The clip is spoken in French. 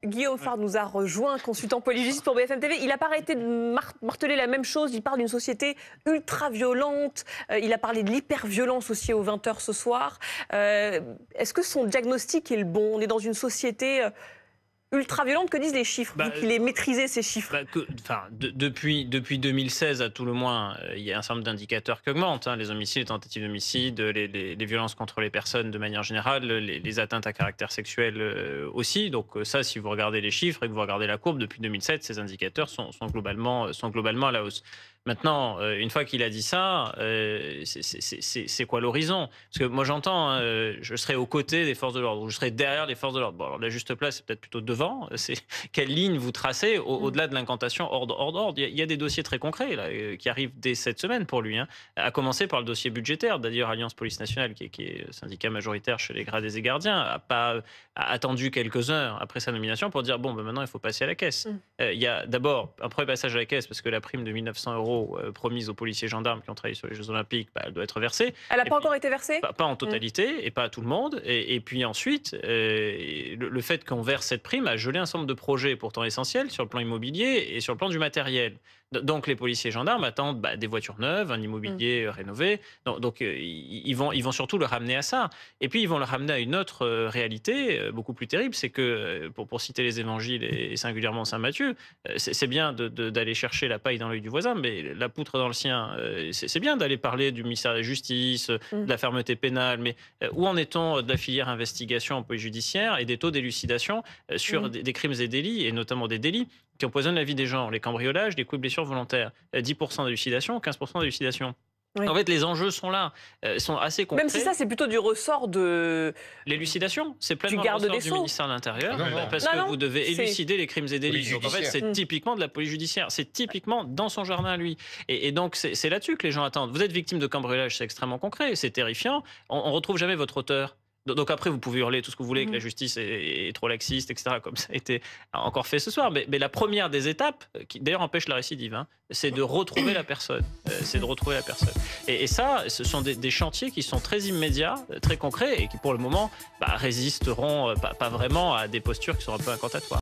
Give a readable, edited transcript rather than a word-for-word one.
Guillaume Fard nous a rejoint, consultant police pour BFM TV. Il n'a pas arrêté de marteler la même chose. Il parle d'une société ultra-violente. Il a parlé de l'hyper-violence aussi aux 20h ce soir. Est-ce que son diagnostic est le bon? On est dans une société ultra-violente. Que disent les chiffres? Vous qui les maîtrisez, ces chiffres. Depuis 2016, à tout le moins, il y a un certain nombre d'indicateurs qui augmentent. Les homicides, les tentatives d'homicide, les violences contre les personnes de manière générale, les atteintes à caractère sexuel aussi. Donc ça, si vous regardez les chiffres et que vous regardez la courbe, depuis 2007, ces indicateurs sont globalement à la hausse. Maintenant, une fois qu'il a dit ça, c'est quoi l'horizon? Parce que moi j'entends, je serai aux côtés des forces de l'ordre, ou je serai derrière les forces de l'ordre. Bon, alors la juste place, c'est peut-être plutôt devant. C'est quelle ligne vous tracez au-delà de l'incantation ordre. Il y a des dossiers très concrets là, qui arrivent dès cette semaine pour lui. À commencer par le dossier budgétaire. D'ailleurs, Alliance Police Nationale, qui est syndicat majoritaire chez les gradés et gardiens, a attendu quelques heures après sa nomination pour dire bon, maintenant il faut passer à la caisse. Il y a d'abord un premier passage à la caisse parce que la prime de 1 900 € promise aux policiers gendarmes qui ont travaillé sur les Jeux Olympiques, elle doit être versée. Elle n'a pas encore été versée? Pas en totalité et pas à tout le monde. Et puis ensuite, le fait qu'on verse cette prime a gelé un certain nombre de projets pourtant essentiels sur le plan immobilier et sur le plan du matériel. Donc les policiers gendarmes attendent des voitures neuves, un immobilier rénové. Donc ils vont surtout le ramener à ça. Et puis ils vont le ramener à une autre réalité beaucoup plus terrible, c'est que, pour citer les évangiles et singulièrement Saint Matthieu, c'est bien d'aller chercher la paille dans l'œil du voisin, mais la poutre dans le sien. C'est bien d'aller parler du ministère de la Justice, de la fermeté pénale, mais où en est-on de la filière investigation en police judiciaire et des taux d'élucidation sur des crimes et délits, et notamment des délits qui empoisonnent la vie des gens, les cambriolages, les coups et blessures volontaires, 10% d'élucidation, 15% d'élucidation. Oui. En fait, les enjeux sont là, sont assez concrets. Même si ça, c'est plutôt du ressort de... L'élucidation, c'est pleinement le ressort du ministère de l'Intérieur, parce que vous devez élucider les crimes et délits. Donc, en fait, c'est typiquement de la police judiciaire. C'est typiquement dans son jardin à lui. Et donc, c'est là-dessus que les gens attendent. Vous êtes victime de cambriolage, c'est extrêmement concret, c'est terrifiant. On ne retrouve jamais votre auteur. Donc après, vous pouvez hurler tout ce que vous voulez, que la justice est trop laxiste, etc., comme ça a été encore fait ce soir. Mais la première des étapes, qui d'ailleurs empêche la récidive, c'est de retrouver la personne. Et ça, ce sont des chantiers qui sont très immédiats, très concrets, et qui pour le moment résisteront pas vraiment à des postures qui sont un peu incantatoires.